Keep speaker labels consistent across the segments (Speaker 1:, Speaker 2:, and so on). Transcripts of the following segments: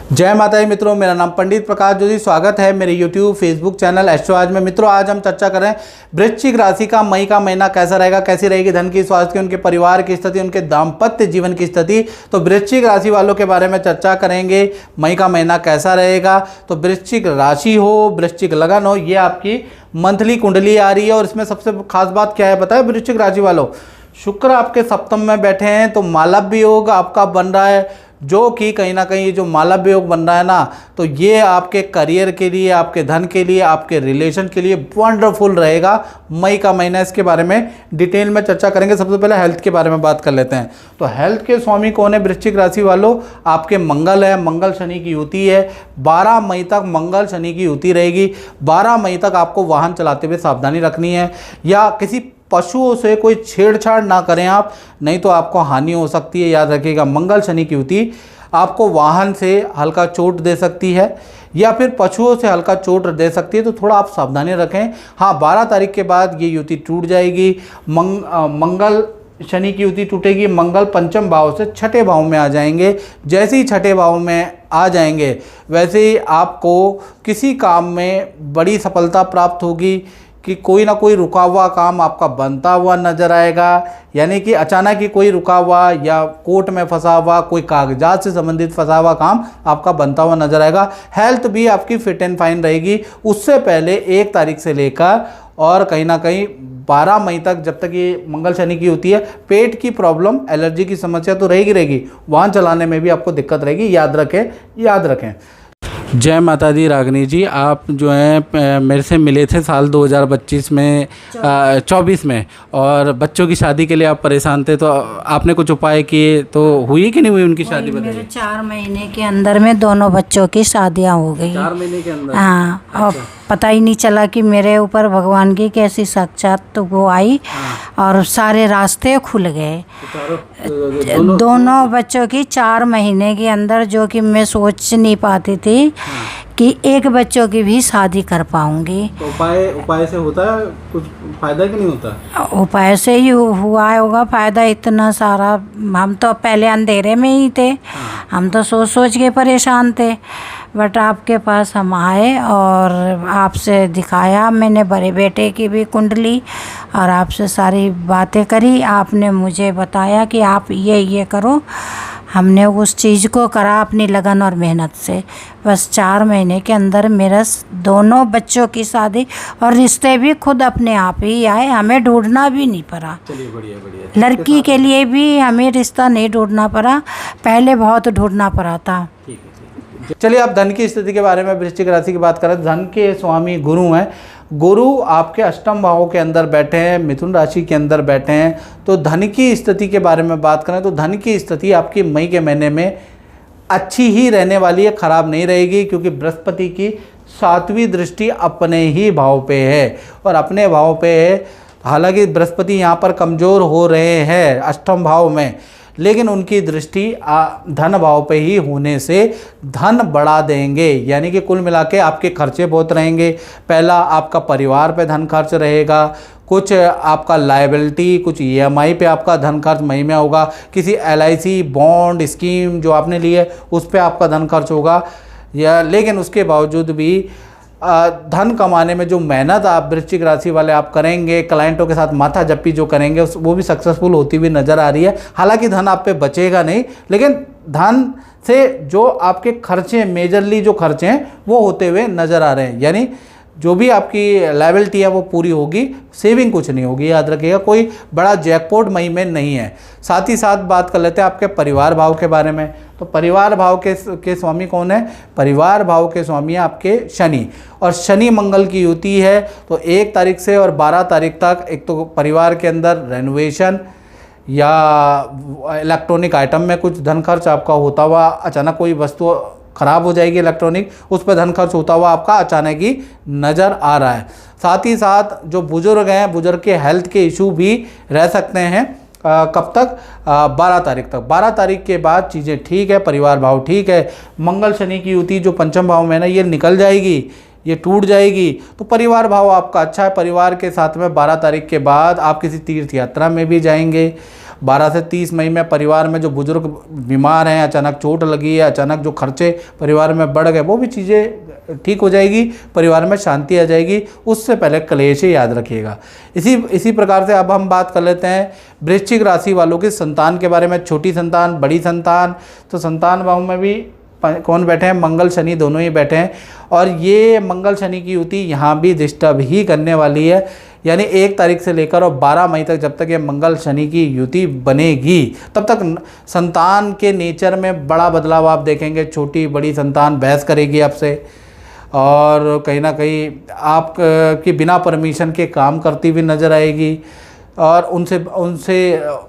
Speaker 1: जय माता दी मित्रों, मेरा नाम पंडित प्रकाश जोशी। स्वागत है मेरे YouTube फेसबुक चैनल एस्ट्रो आज में। मित्रों, आज हम चर्चा करें वृश्चिक राशि का मई का महीना कैसा रहेगा, कैसी रहेगी धन की, स्वास्थ्य की, उनके परिवार की स्थिति, उनके दाम्पत्य जीवन की स्थिति। तो वृश्चिक राशि वालों के बारे में चर्चा करेंगे, मई का महीना कैसा रहेगा। तो वृश्चिक राशि हो, वृश्चिक लगन हो, ये आपकी मंथली कुंडली आ रही है। और इसमें सबसे खास बात क्या है बताए वृश्चिक राशि वालों, शुक्र आपके सप्तम में बैठे हैं तो मालव्य योग आपका बन रहा है, जो कि कहीं ना कहीं जो मालव्य योग बन रहा है ना, तो ये आपके करियर के लिए, आपके धन के लिए, आपके रिलेशन के लिए वंडरफुल रहेगा मई का महीना। इसके बारे में डिटेल में चर्चा करेंगे। सबसे पहले हेल्थ के बारे में बात कर लेते हैं। तो हेल्थ के स्वामी कौन है वृश्चिक राशि वालों? आपके मंगल है। मंगल शनि की युति है। 12 मई तक मंगल शनि की युति रहेगी। 12 मई तक आपको वाहन चलाते हुए सावधानी रखनी है, या किसी पशुओं से कोई छेड़छाड़ ना करें आप, नहीं तो आपको हानि हो सकती है। याद रखिएगा, मंगल शनि की युति आपको वाहन से हल्का चोट दे सकती है या फिर पशुओं से हल्का चोट दे सकती है, तो थोड़ा आप सावधानी रखें। हाँ, 12 तारीख के बाद ये युति टूट जाएगी। मंगल शनि की युति टूटेगी। मंगल पंचम भाव से छठे भाव में आ जाएंगे। जैसे ही छठे भाव में आ जाएंगे वैसे ही आपको किसी काम में बड़ी सफलता प्राप्त होगी, कि कोई ना कोई रुका हुआ काम आपका बनता हुआ नजर आएगा। यानी कि अचानक ही कोई रुका हुआ या कोर्ट में फंसा हुआ, कोई कागजात से संबंधित फंसा हुआ काम आपका बनता हुआ नजर आएगा। हेल्थ भी आपकी फिट एंड फाइन रहेगी। उससे पहले 1 तारीख से लेकर और कहीं ना कहीं 12 मई तक, जब तक ये मंगल शनि की होती है, पेट की प्रॉब्लम, एलर्जी की समस्या तो रहेगी। वाहन चलाने में भी आपको दिक्कत रहेगी। याद रखें। जय माता दी रागिनी जी, आप जो हैं मेरे से मिले थे साल 2025 में 24 में, और बच्चों की शादी के लिए आप परेशान थे, तो आपने कुछ उपाय किए, तो हुई कि नहीं हुई उनकी शादी?
Speaker 2: मेरे 4 महीने के अंदर में दोनों बच्चों की शादियां हो गई।
Speaker 1: 4 महीने के अंदर?
Speaker 2: हाँ।
Speaker 1: अच्छा।
Speaker 2: और पता ही नहीं चला कि मेरे ऊपर भगवान की कैसी साक्षात तो वो आई। हाँ। और सारे रास्ते खुल गए। दोनों बच्चों की 4 महीने के अंदर, जो कि मैं सोच नहीं पाती थी। हाँ। कि एक बच्चों की भी शादी कर पाऊंगी। तो
Speaker 1: उपाय से होता है कुछ फायदा कि नहीं होता?
Speaker 2: उपाय से ही हुआ होगा फायदा इतना सारा। हम तो पहले अंधेरे में ही थे। हाँ। हम तो सोच के परेशान थे, बट आपके पास हम आए और आपसे दिखाया। मैंने बड़े बेटे की भी कुंडली और आपसे सारी बातें करी। आपने मुझे बताया कि आप ये करो। हमने उस चीज़ को करा अपनी लगन और मेहनत से। बस 4 महीने के अंदर मेरा दोनों बच्चों की शादी और रिश्ते भी खुद अपने आप ही आए। हमें ढूंढना भी नहीं पड़ा।
Speaker 1: चलिए, बढ़िया।
Speaker 2: लड़की के लिए भी हमें रिश्ता नहीं ढूंढना पड़ा, पहले बहुत ढूंढना पड़ा था।
Speaker 1: ठीक है। चलिए, आप धन की स्थिति के बारे में वृश्चिक राशि की बात करें। धन के स्वामी गुरु हैं। गुरु आपके अष्टम भाव के अंदर बैठे हैं, मिथुन राशि के अंदर बैठे हैं। तो धन की स्थिति के बारे में बात करें तो धन की स्थिति आपकी मई के महीने में अच्छी ही रहने वाली है, खराब नहीं रहेगी, क्योंकि बृहस्पति की 7वीं दृष्टि अपने ही भाव पे है और अपने भाव पे है। हालांकि बृहस्पति यहाँ पर कमज़ोर हो रहे हैं अष्टम भाव में, लेकिन उनकी दृष्टि धन भाव पे ही होने से धन बढ़ा देंगे। यानी कि कुल मिला के आपके खर्चे बहुत रहेंगे। पहला, आपका परिवार पे धन खर्च रहेगा, कुछ आपका लायबिलिटी, कुछ EMI पे आपका धन खर्च मई में होगा, किसी LIC बॉन्ड स्कीम जो आपने ली है उस पे आपका धन खर्च होगा। लेकिन उसके बावजूद भी धन कमाने में जो मेहनत आप वृश्चिक राशि वाले आप करेंगे, क्लाइंटों के साथ माथा जप्पी जो करेंगे, वो भी सक्सेसफुल होती हुई नज़र आ रही है। हालांकि धन आप पे बचेगा नहीं, लेकिन धन से जो आपके खर्चे, मेजरली जो खर्चे हैं वो होते हुए नज़र आ रहे हैं। यानी जो भी आपकी लायबिलिटी है वो पूरी होगी, सेविंग कुछ नहीं होगी। याद रखिएगा, कोई बड़ा जैकपॉट मई में नहीं है। साथ ही साथ बात कर लेते हैं आपके परिवार भाव के बारे में। तो परिवार भाव के स्वामी कौन है? परिवार भाव के स्वामी है आपके शनि, और शनि मंगल की युति है। तो 1 तारीख से और 12 तारीख तक एक तो परिवार के अंदर रेनोवेशन या इलेक्ट्रॉनिक आइटम में कुछ धन खर्च आपका होता हुआ, अचानक कोई वस्तु खराब हो जाएगी इलेक्ट्रॉनिक, उस पर धन खर्च होता हुआ आपका अचानक ही नज़र आ रहा है। साथ ही साथ जो बुजुर्ग हैं, बुजुर्ग के हेल्थ के इशू भी रह सकते हैं। कब तक? 12 तारीख तक। 12 तारीख के बाद चीज़ें ठीक है, परिवार भाव ठीक है। मंगल शनि की युति जो पंचम भाव में है ना, ये निकल जाएगी, ये टूट जाएगी। तो परिवार भाव आपका अच्छा है। परिवार के साथ में 12 तारीख के बाद आप किसी तीर्थ यात्रा में भी जाएंगे। 12 से 30 मई में परिवार में जो बुजुर्ग बीमार हैं, अचानक चोट लगी है, अचानक जो खर्चे परिवार में बढ़ गए, वो भी चीज़ें ठीक हो जाएगी, परिवार में शांति आ जाएगी। उससे पहले कलेश ही याद रखिएगा। इसी प्रकार से अब हम बात कर लेते हैं वृश्चिक राशि वालों की संतान के बारे में। छोटी संतान, बड़ी संतान, तो संतान भाव में भी कौन बैठे हैं? मंगल शनि दोनों ही बैठे हैं, और ये मंगल शनि की युति यहाँ भी डिस्टर्ब ही करने वाली है। यानी 1 तारीख से लेकर और 12 मई तक जब तक ये मंगल शनि की युति बनेगी, तब तक संतान के नेचर में बड़ा बदलाव आप देखेंगे। छोटी बड़ी संतान बहस करेगी आपसे, और कहीं ना कहीं आप की बिना परमिशन के काम करती हुई नज़र आएगी, और उनसे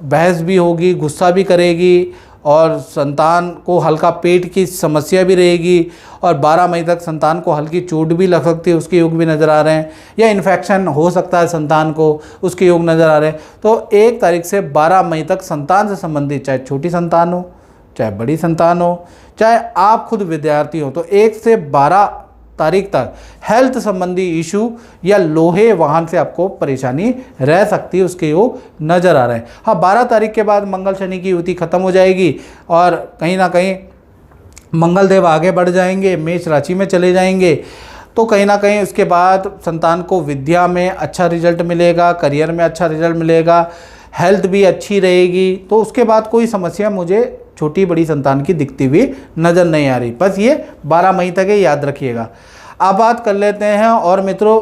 Speaker 1: बहस भी होगी, गुस्सा भी करेगी, और संतान को हल्का पेट की समस्या भी रहेगी, और 12 मई तक संतान को हल्की चोट भी लग सकती है, उसके योग भी नज़र आ रहे हैं, या इन्फेक्शन हो सकता है संतान को, उसके योग नज़र आ रहे हैं। तो 1 तारीख से 12 मई तक संतान से संबंधित, चाहे छोटी संतान हो, चाहे बड़ी संतान हो, चाहे आप खुद विद्यार्थी हो, तो 1 से 12 तारीख तक हेल्थ संबंधी इशू या लोहे वाहन से आपको परेशानी रह सकती है, उसके योग नज़र आ रहे हैं। हाँ, 12 तारीख के बाद मंगल शनि की युति खत्म हो जाएगी, और कहीं ना कहीं मंगल देव आगे बढ़ जाएंगे, मेष राशि में चले जाएंगे। तो कहीं ना कहीं उसके बाद संतान को विद्या में अच्छा रिजल्ट मिलेगा, करियर में अच्छा रिजल्ट मिलेगा, हेल्थ भी अच्छी रहेगी। तो उसके बाद कोई समस्या मुझे छोटी बड़ी संतान की दिखती हुई नज़र नहीं आ रही। बस ये 12 मई तक ही याद रखिएगा। अब बात कर लेते हैं, और मित्रों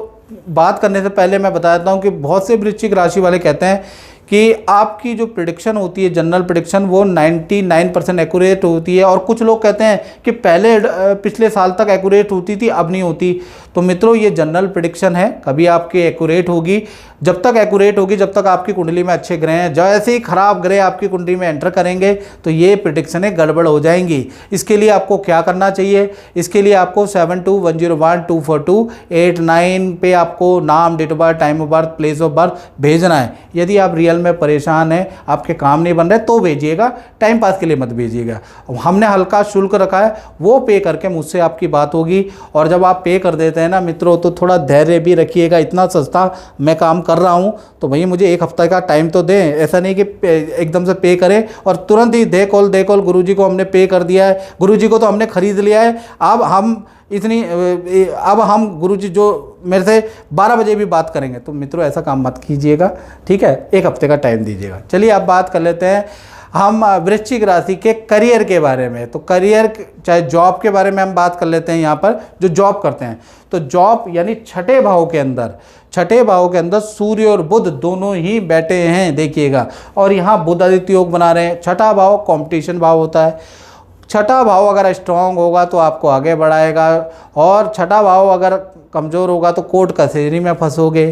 Speaker 1: बात करने से पहले मैं बता देता हूँ कि बहुत से वृश्चिक राशि वाले कहते हैं कि आपकी जो प्रिडिक्शन होती है, जनरल प्रिडिक्शन, वो 99% एक्यूरेट होती है, और कुछ लोग कहते हैं कि पहले पिछले साल तक एक्यूरेट होती थी, अब नहीं होती। तो मित्रों ये जनरल प्रिडिक्शन है, कभी आपकी एक्यूरेट होगी, जब तक एक्यूरेट होगी, जब तक आपकी कुंडली में अच्छे ग्रह हैं। जैसे ही खराब ग्रह आपकी कुंडली में एंटर करेंगे तो ये प्रिडिक्शनें गड़बड़ हो जाएंगी। इसके लिए आपको क्या करना चाहिए? इसके लिए आपको 7210124289 पे आपको नाम, date of birth, time of birth, place of birth भेजना है। यदि आप रियल में परेशान हैं, आपके काम नहीं बन रहे, तो भेजिएगा, टाइम पास के लिए मत भेजिएगा। हमने हल्का शुल्क रखा है, वो पे करके मुझसे आपकी बात होगी। और जब आप पे कर देते हैं ना मित्रों, तो थोड़ा धैर्य भी रखिएगा। इतना सस्ता मैं काम कर रहा हूं, तो भैया मुझे 1 हफ्ते का टाइम तो दें। ऐसा नहीं कि एकदम से पे करें और तुरंत ही दे कॉल गुरुजी को हमने पे कर दिया है, गुरुजी को तो हमने खरीद लिया है, अब हम गुरुजी जो मेरे से 12 बजे भी बात करेंगे। तो मित्रों ऐसा काम मत कीजिएगा, ठीक है? 1 हफ्ते का टाइम दीजिएगा। चलिए अब बात कर लेते हैं हम वृश्चिक राशि के करियर के बारे में। तो करियर, चाहे जॉब के बारे में हम बात कर लेते हैं। यहाँ पर जो जॉब करते हैं, तो जॉब यानी छठे भाव के अंदर सूर्य और बुध दोनों ही बैठे हैं, देखिएगा। और यहाँ बुध आदित्य योग बना रहे हैं। छठा भाव कंपटीशन भाव होता है। छठा भाव अगर स्ट्रांग होगा तो आपको आगे बढ़ाएगा, और छठा भाव अगर कमज़ोर होगा तो कोर्ट कचहरी में फंसोगे,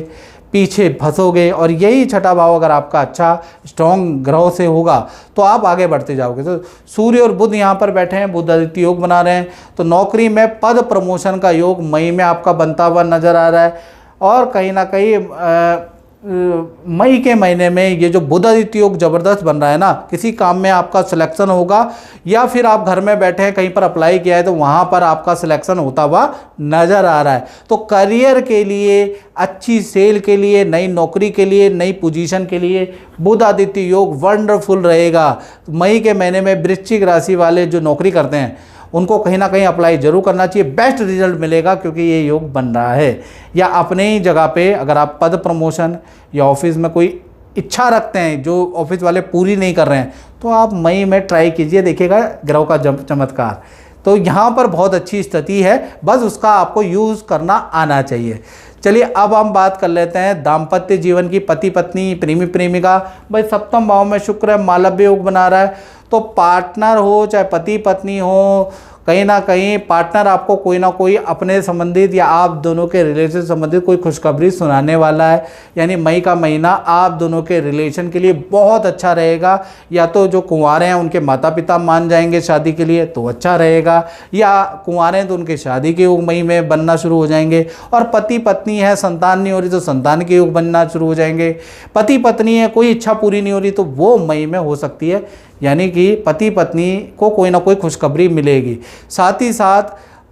Speaker 1: पीछे फंसोगे। और यही छठा भाव अगर आपका अच्छा स्ट्रॉन्ग ग्रह से होगा तो आप आगे बढ़ते जाओगे। तो सूर्य और बुध यहाँ पर बैठे हैं, बुध आदित्य योग बना रहे हैं। तो नौकरी में पद प्रमोशन का योग मई में आपका बनता हुआ नज़र आ रहा है। और कहीं ना कहीं मई के महीने में ये जो बुध आदित्य योग ज़बरदस्त बन रहा है ना, किसी काम में आपका सिलेक्शन होगा, या फिर आप घर में बैठे हैं कहीं पर अप्लाई किया है तो वहाँ पर आपका सिलेक्शन होता हुआ नज़र आ रहा है। तो करियर के लिए, अच्छी सेल के लिए, नई नौकरी के लिए, नई पोजीशन के लिए बुध आदित्य योग वंडरफुल रहेगा। मई के महीने में वृश्चिक राशि वाले जो नौकरी करते हैं उनको कहीं ना कहीं अप्लाई जरूर करना चाहिए, बेस्ट रिजल्ट मिलेगा, क्योंकि ये योग बन रहा है। या अपने ही जगह पे अगर आप पद प्रमोशन या ऑफिस में कोई इच्छा रखते हैं जो ऑफिस वाले पूरी नहीं कर रहे हैं, तो आप मई में ट्राई कीजिए, देखिएगा ग्रह का चमत्कार। तो यहाँ पर बहुत अच्छी स्थिति है, बस उसका आपको यूज़ करना आना चाहिए। चलिए अब हम बात कर लेते हैं दाम्पत्य जीवन की। पति पत्नी, प्रेमी प्रेमिका, भाई सप्तम भाव में शुक्र है, मालव्य योग बना रहा है। तो पार्टनर हो चाहे पति पत्नी हो, कहीं ना कहीं पार्टनर आपको कोई ना कोई अपने संबंधित या आप दोनों के रिलेशन से संबंधित कोई खुशखबरी सुनाने वाला है। यानी मई का महीना आप दोनों के रिलेशन के लिए बहुत अच्छा रहेगा। या तो जो कुंवारे हैं उनके माता पिता मान जाएंगे शादी के लिए तो अच्छा रहेगा, या कुंवारे हैं तो उनके शादी के योग मई में बनना शुरू हो जाएंगे। और पति पत्नी है, संतान नहीं हो रही तो संतान के योग बनना शुरू हो जाएंगे। पति पत्नी है, कोई इच्छा पूरी नहीं हो रही तो वो मई में हो सकती है, यानी कि पति पत्नी को कोई ना कोई खुशखबरी मिलेगी। साथ ही साथ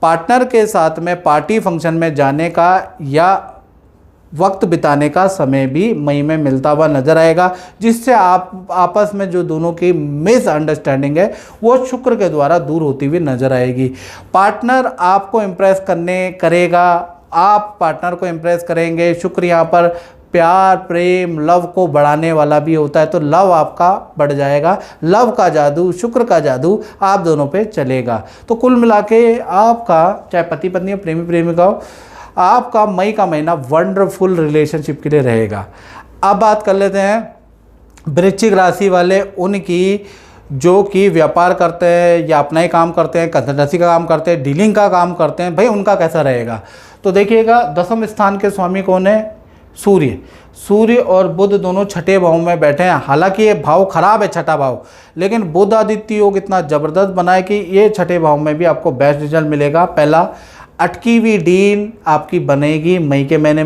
Speaker 1: पार्टनर के साथ में पार्टी फंक्शन में जाने का या वक्त बिताने का समय भी मई में मिलता हुआ नजर आएगा, जिससे आप आपस में जो दोनों की मिसअंडरस्टैंडिंग है वो शुक्र के द्वारा दूर होती हुई नजर आएगी। पार्टनर आपको इम्प्रेस करेगा, आप पार्टनर को इम्प्रेस करेंगे। शुक्र यहाँ पर प्यार, प्रेम, लव को बढ़ाने वाला भी होता है, तो लव आपका बढ़ जाएगा। लव का जादू, शुक्र का जादू आप दोनों पे चलेगा। तो कुल मिला के आपका, चाहे पति पत्नी हो, प्रेमी प्रेमिका हो, आपका मई का महीना वंडरफुल रिलेशनशिप के लिए रहेगा। अब बात कर लेते हैं वृश्चिक राशि वाले उनकी, जो कि व्यापार करते हैं या अपना ही काम करते हैं, कंसल्टेंसी का काम करते हैं, डीलिंग का काम करते हैं, भाई उनका कैसा रहेगा। तो देखिएगा, दसम स्थान के स्वामी कौन है? सूर्य और बुध दोनों छठे भाव में बैठे हैं। हालांकि ये भाव खराब है, छठा भाव, लेकिन बुध आदित्य योग इतना ज़बरदस्त बना है कि ये छठे भाव में भी आपको बेस्ट रिजल्ट मिलेगा। पहला, अटकी हुई डील आपकी बनेगी मई के महीने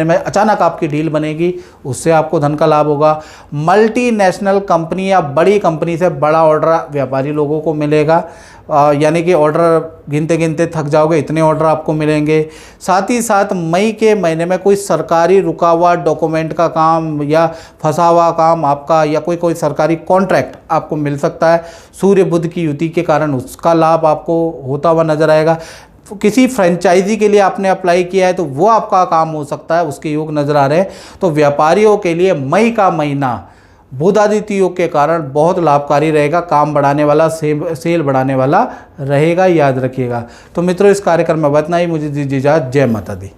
Speaker 1: में अचानक आपकी डील बनेगी, उससे आपको धन का लाभ होगा। मल्टीनेशनल कंपनी या बड़ी कंपनी से बड़ा ऑर्डर व्यापारी लोगों को मिलेगा, यानी कि ऑर्डर गिनते गिनते थक जाओगे, इतने ऑर्डर आपको मिलेंगे। साथ ही साथ मई के महीने में कोई सरकारी रुका हुआ डॉक्यूमेंट का काम या फंसा हुआ काम आपका, या कोई सरकारी कॉन्ट्रैक्ट आपको मिल सकता है। सूर्य बुध की युति के कारण उसका लाभ आपको होता हुआ नजर आएगा। किसी फ्रेंचाइजी के लिए आपने अप्लाई किया है तो वो आपका काम हो सकता है, उसके योग नज़र आ रहे हैं। तो व्यापारियों के लिए मई का महीना बुध आदित्य योग के कारण बहुत लाभकारी रहेगा, काम बढ़ाने वाला, सेल बढ़ाने वाला रहेगा, याद रखिएगा। तो मित्रों, इस कार्यक्रम में इतना ही। मुझे दीजिए इजाज़त। जय माता दी।